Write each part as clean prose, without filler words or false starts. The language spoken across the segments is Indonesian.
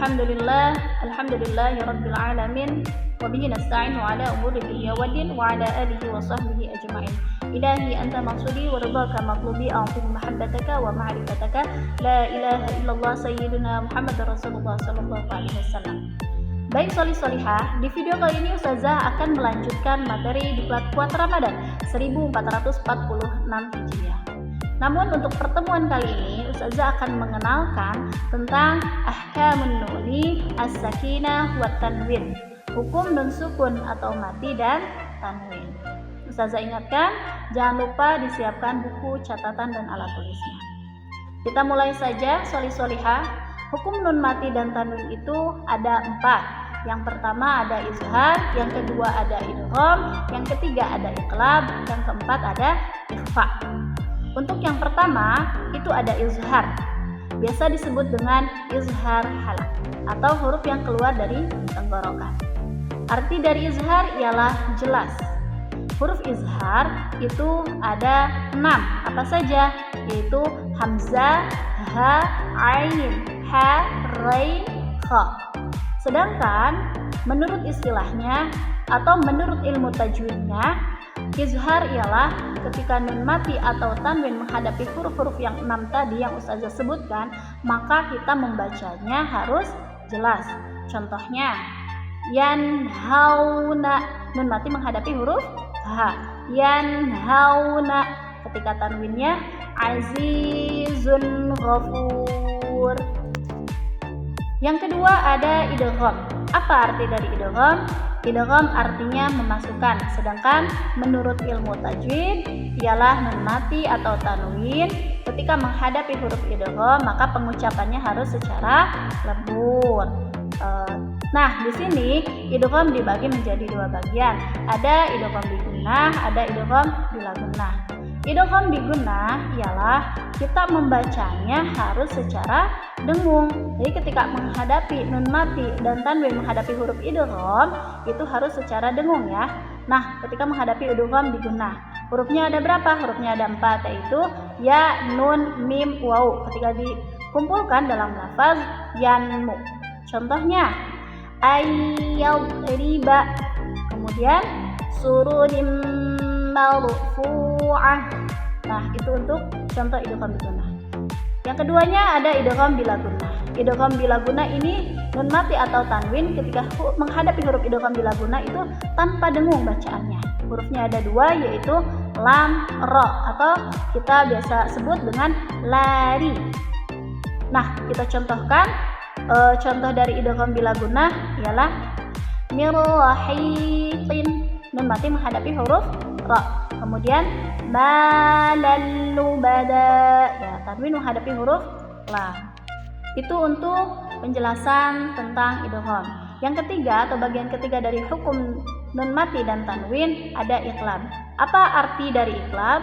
Alhamdulillahirabbil alamin wa bihi nasta'inu ala umuri dunya waddin wa ala alihi wa sahbihi ajma'in. Ilahi anta maqsudi wa ridhaka matlubi a'ti mahabbataka wa ma'rifataka la ilaha illallah sayyidina Muhammadar Rasulullah sallallahu alaihi wasallam. Baik solih-solihah, di video kali ini Ustazah akan melanjutkan materi Diklat Kuat Ramadan 1446 Hijriah. Namun untuk pertemuan kali ini Ustazah akan mengenalkan tentang ahkamun nuni as-sakinah wa tanwin, hukum nun sukun atau mati dan tanwin. Ustazah ingatkan, jangan lupa disiapkan buku, catatan, dan alat tulisnya. Kita mulai saja solih-solihah. Hukum nun mati dan tanwin itu ada 4. Yang pertama ada izhar, yang kedua ada idgham, yang ketiga ada iqlab, yang keempat ada ikhfa. Untuk yang pertama itu ada izhar, biasa disebut dengan izhar halak atau huruf yang keluar dari tenggorokan. Arti dari izhar ialah jelas. Huruf izhar itu ada 6, apa saja? Yaitu hamzah, ha, ain, ha, rain, kha. Sedangkan menurut istilahnya atau menurut ilmu tajwidnya, izhar ialah ketika nun mati atau tanwin menghadapi huruf-huruf yang 6 tadi yang Ustazah sebutkan, maka kita membacanya harus jelas. Contohnya, yanhauna, nun mati menghadapi huruf ha. Yanhauna, ketika tanwinnya azizun ghafur. Yang kedua ada idgham. Apa arti dari idgham? Idgham artinya memasukkan, sedangkan menurut ilmu tajwid ialah nun mati atau tanwin ketika menghadapi huruf idgham maka pengucapannya harus secara lembut. Nah, di sini idgham dibagi menjadi 2 bagian. Ada idgham bi gunnah, ada idgham bila gunnah. Idgham bi gunnah ialah kita membacanya harus secara dengung. Jadi ketika menghadapi nun mati dan tanwin menghadapi huruf idgham itu harus secara dengung ya. Nah, ketika menghadapi idgham bi gunnah, hurufnya ada berapa? Hurufnya ada 4, yaitu ya, nun, mim, waw. Ketika dikumpulkan dalam lafaz yanmu. Contohnya ayyadriba, kemudian sururim marfu'ah. Nah, itu untuk contoh idgham bi gunnah. Yang keduanya ada idgham bila gunnah. Idgham bila gunnah ini nun mati atau tanwin ketika menghadapi huruf idgham bila gunnah itu tanpa dengung bacaannya. Hurufnya ada 2, yaitu lam, ro, atau kita biasa sebut dengan lari. Nah, kita contohkan contoh dari idgham bila gunnah ialah mirrahiqin, nun mati menghadapi huruf ro. Kemudian balalubada, ya, tanwin menghadapi huruf lam. Itu untuk penjelasan tentang idgham. Yang ketiga atau bagian ketiga dari hukum nun mati dan tanwin ada iqlab. Apa arti dari iqlab?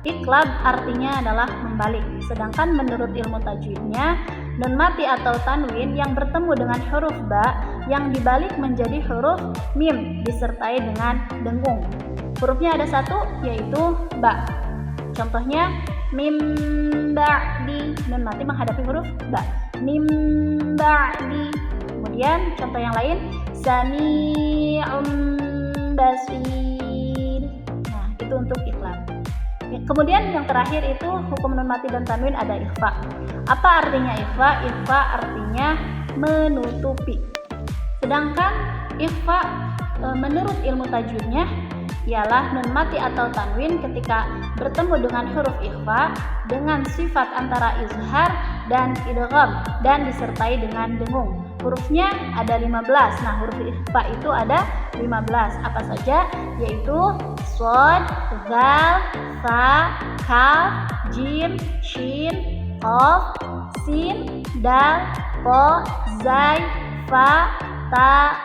Iqlab artinya adalah membalik. Sedangkan menurut ilmu tajwidnya, nun mati atau tanwin yang bertemu dengan huruf ba yang dibalik menjadi huruf mim disertai dengan dengung. Hurufnya ada 1, yaitu ba. Contohnya mim ba'di, nun mati menghadapi huruf ba. Mim ba'di. Kemudian contoh yang lain sami'un basir. Nah, itu untuk iqlab. Kemudian yang terakhir itu hukum nun mati dan tanwin ada ikhfa. Apa artinya ikhfa? Ikhfa artinya menutupi. Sedangkan ikhfa menurut ilmu tajwidnya ialah nun mati atau tanwin ketika bertemu dengan huruf ikhfa dengan sifat antara izhar dan idgham dan disertai dengan dengung. Hurufnya ada 15. Nah, huruf ikhfa itu ada 15. Apa saja? Yaitu shad, zal, sa, kaf, jim, shin, qaf, sin, dal, ta, zai, fa, ta,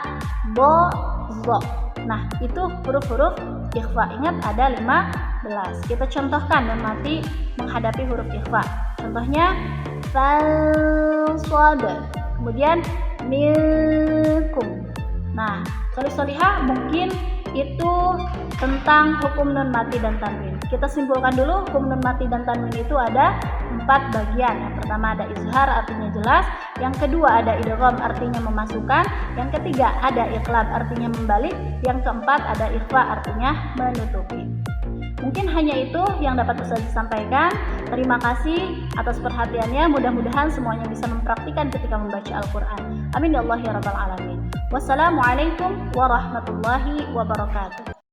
bo, zo. Nah, itu huruf-huruf ikhfa. Ingat ada 15. Kita contohkan nun mati menghadapi huruf ikhfa. Contohnya fal-shad. Kemudian milkum. Nah, solih-solihah mungkin itu tentang hukum nun mati dan tanwin. Kita simpulkan dulu, hukum nun mati dan tanwin itu ada 4 bagian. Yang pertama ada izhar, artinya jelas. Yang kedua ada idgham, artinya memasukkan. Yang ketiga ada iqlab, artinya membalik. Yang keempat ada ikhfa, artinya menutupi. Mungkin hanya itu yang dapat Ustaz sampaikan. Terima kasih atas perhatiannya. Mudah-mudahan semuanya bisa mempraktikkan ketika membaca Al-Quran. Amin ya Allah ya Rabbal Alamin. Wassalamualaikum warahmatullahi wabarakatuh.